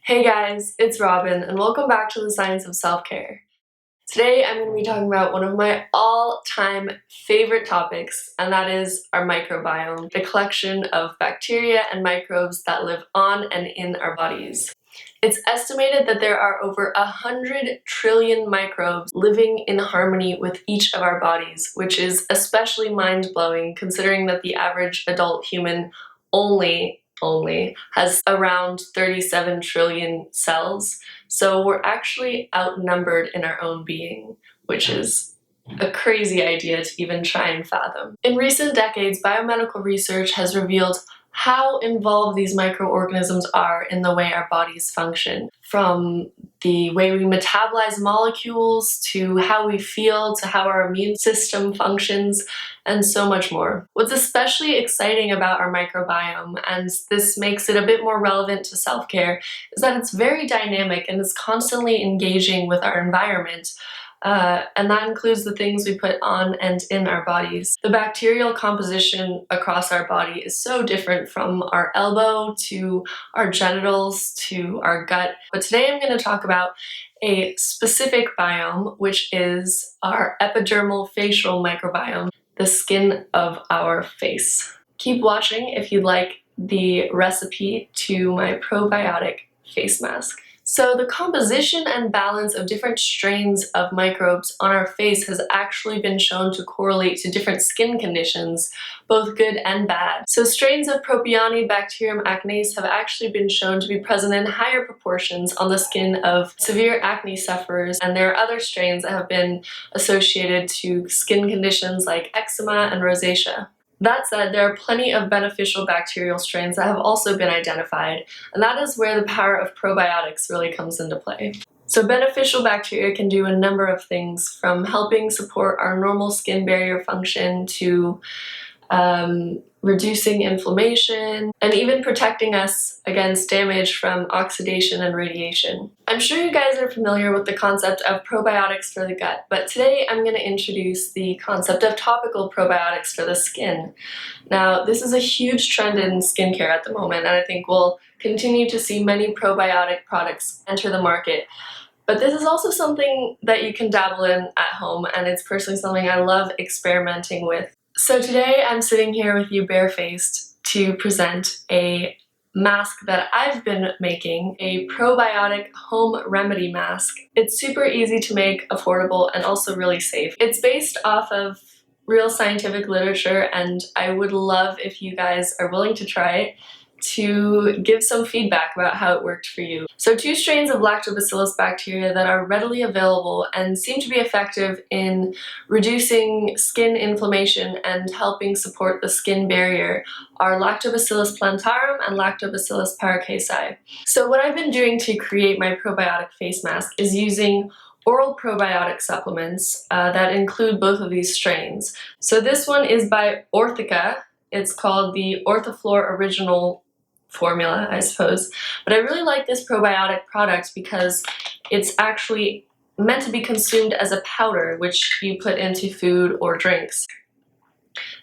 Hey guys, it's Robin, and welcome back to the Science of Self-Care. Today I'm going to be talking about one of my all-time favorite topics, and that is our microbiome, the collection of bacteria and microbes that live on and in our bodies. It's estimated that there are over 100 trillion microbes living in harmony with each of our bodies, which is especially mind-blowing considering that the average adult human only has around 37 trillion cells. So we're actually outnumbered in our own being, which is a crazy idea to even try and fathom. In recent decades, biomedical research has revealed how involved these microorganisms are in the way our bodies function, from the way we metabolize molecules, to how we feel, to how our immune system functions, and so much more. What's especially exciting about our microbiome, and this makes it a bit more relevant to self-care, is that it's very dynamic and is constantly engaging with our environment. And that includes the things we put on and in our bodies. The bacterial composition across our body is so different from our elbow to our genitals to our gut. But today I'm going to talk about a specific biome, which is our epidermal facial microbiome, the skin of our face. Keep watching if you'd like the recipe to my probiotic face mask. So the composition and balance of different strains of microbes on our face has actually been shown to correlate to different skin conditions, both good and bad. So strains of Propionibacterium acnes have actually been shown to be present in higher proportions on the skin of severe acne sufferers, and there are other strains that have been associated to skin conditions like eczema and rosacea. That said, there are plenty of beneficial bacterial strains that have also been identified, and that is where the power of probiotics really comes into play. So beneficial bacteria can do a number of things, from helping support our normal skin barrier function to reducing inflammation, and even protecting us against damage from oxidation and radiation. I'm sure you guys are familiar with the concept of probiotics for the gut, but today I'm going to introduce the concept of topical probiotics for the skin. Now, this is a huge trend in skincare at the moment, and I think we'll continue to see many probiotic products enter the market. But this is also something that you can dabble in at home, and it's personally something I love experimenting with. So today I'm sitting here with you barefaced to present a mask that I've been making, a probiotic home remedy mask. It's super easy to make, affordable, and also really safe. It's based off of real scientific literature, and I would love if you guys are willing to try it to give some feedback about how it worked for you. So 2 strains of Lactobacillus bacteria that are readily available and seem to be effective in reducing skin inflammation and helping support the skin barrier are Lactobacillus plantarum and Lactobacillus paracasei. So what I've been doing to create my probiotic face mask is using oral probiotic supplements that include both of these strains. So this one is by Orthica. It's called the Orthoflora Original formula, I suppose. But I really like this probiotic product because it's actually meant to be consumed as a powder, which you put into food or drinks.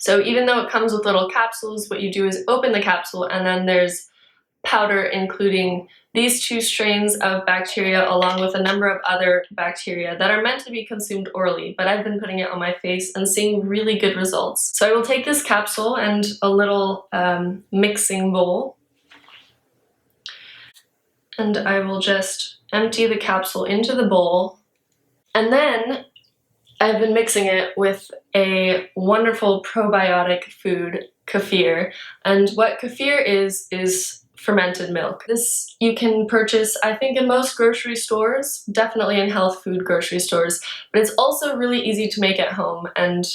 So even though it comes with little capsules, what you do is open the capsule, and then there's powder including these 2 strains of bacteria along with a number of other bacteria that are meant to be consumed orally, but I've been putting it on my face and seeing really good results. So I will take this capsule and a little mixing bowl, and I will just empty the capsule into the bowl, and then I've been mixing it with a wonderful probiotic food, Kefir. And what Kefir is fermented milk. This you can purchase, I think, in most grocery stores, definitely in health food grocery stores, but it's also really easy to make at home, and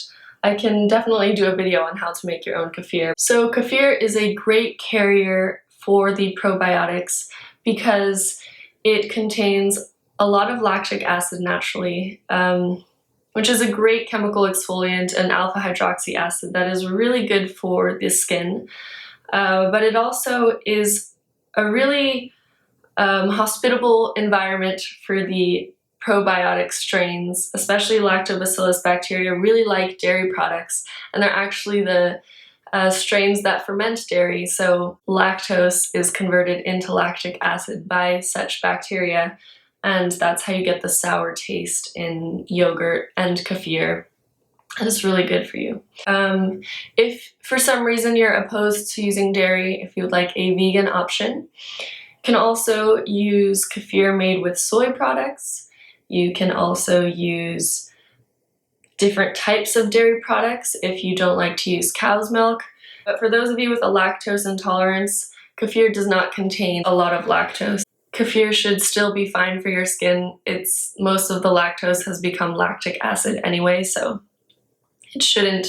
I can definitely do a video on how to make your own kefir. So kefir is a great carrier for the probiotics because it contains a lot of lactic acid naturally, which is a great chemical exfoliant, and alpha hydroxy acid that is really good for the skin. But it also is a really hospitable environment for the probiotic strains, especially Lactobacillus bacteria really like dairy products, and they're actually the strains that ferment dairy, so lactose is converted into lactic acid by such bacteria, and that's how you get the sour taste in yogurt and kefir. And it's really good for you. If for some reason you're opposed to using dairy, if you would like a vegan option, you can also use kefir made with soy products. You can also use different types of dairy products if you don't like to use cow's milk. But for those of you with a lactose intolerance, kefir does not contain a lot of lactose. Kefir should still be fine for your skin. Most of the lactose has become lactic acid anyway, so it shouldn't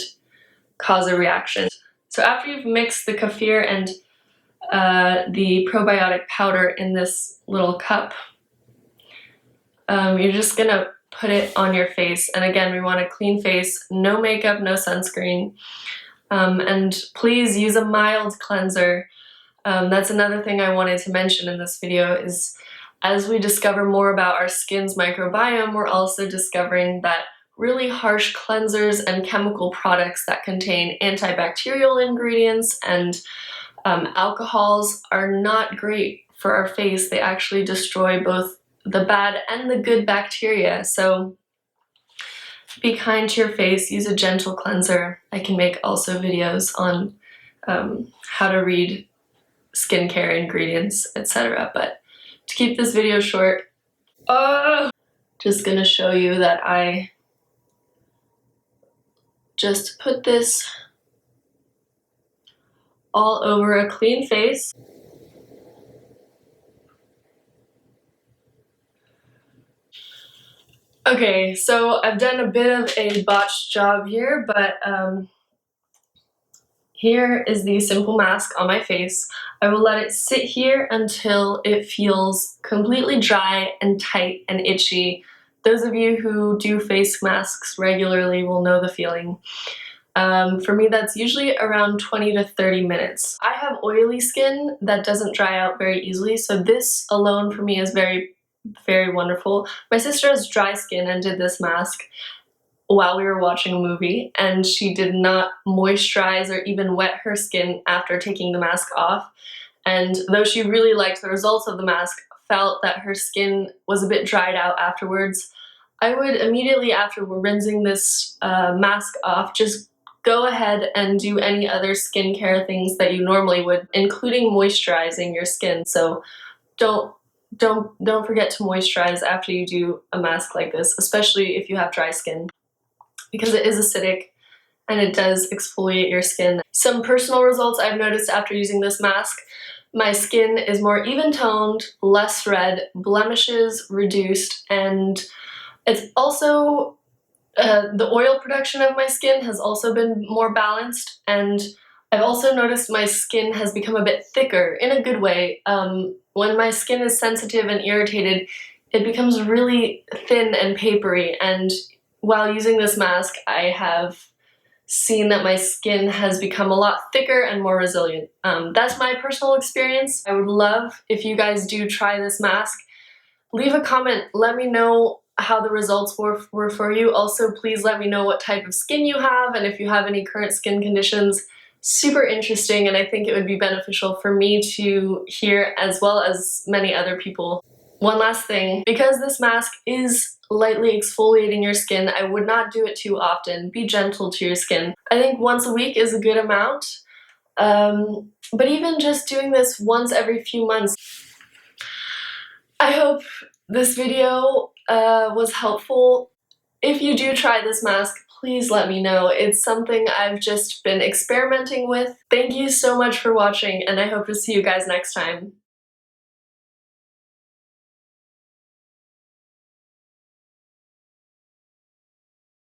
cause a reaction. So after you've mixed the kefir and the probiotic powder in this little cup, you're just gonna put it on your face. And again, we want a clean face, no makeup, no sunscreen. And please use a mild cleanser. That's another thing I wanted to mention in this video is as we discover more about our skin's microbiome, we're also discovering that really harsh cleansers and chemical products that contain antibacterial ingredients and alcohols are not great for our face. They actually destroy both the bad and the good bacteria. So be kind to your face, use a gentle cleanser. I can make also videos on how to read skincare ingredients, etc. But to keep this video short, just gonna show you that I just put this all over a clean face. Okay, so I've done a bit of a botched job here, but here is the simple mask on my face. I will let it sit here until it feels completely dry and tight and itchy. Those of you who do face masks regularly will know the feeling. For me, that's usually around 20 to 30 minutes. I have oily skin that doesn't dry out very easily, so this alone for me is very, very wonderful. My sister has dry skin and did this mask while we were watching a movie, and she did not moisturize or even wet her skin after taking the mask off. And though she really liked the results of the mask, felt that her skin was a bit dried out afterwards, I would immediately after rinsing this mask off just go ahead and do any other skincare things that you normally would, including moisturizing your skin. So don't forget to moisturize after you do a mask like this, especially if you have dry skin, because it is acidic and it does exfoliate your skin. Some personal results I've noticed after using this mask: my skin is more even-toned, less red, blemishes reduced, and it's also the oil production of my skin has also been more balanced, and I've also noticed my skin has become a bit thicker in a good way. When my skin is sensitive and irritated, it becomes really thin and papery, and while using this mask, I have seen that my skin has become a lot thicker and more resilient. That's my personal experience. I would love if you guys do try this mask. Leave a comment, let me know how the results were for you. Also, please let me know what type of skin you have and if you have any current skin conditions. Super interesting, and I think it would be beneficial for me to hear as well as many other people. One last thing, because this mask is lightly exfoliating your skin, I would not do it too often. Be gentle to your skin. I think once a week is a good amount, but even just doing this once every few months. I hope this video was helpful. If you do try this mask, please let me know. It's something I've just been experimenting with. Thank you so much for watching, and I hope to see you guys next time.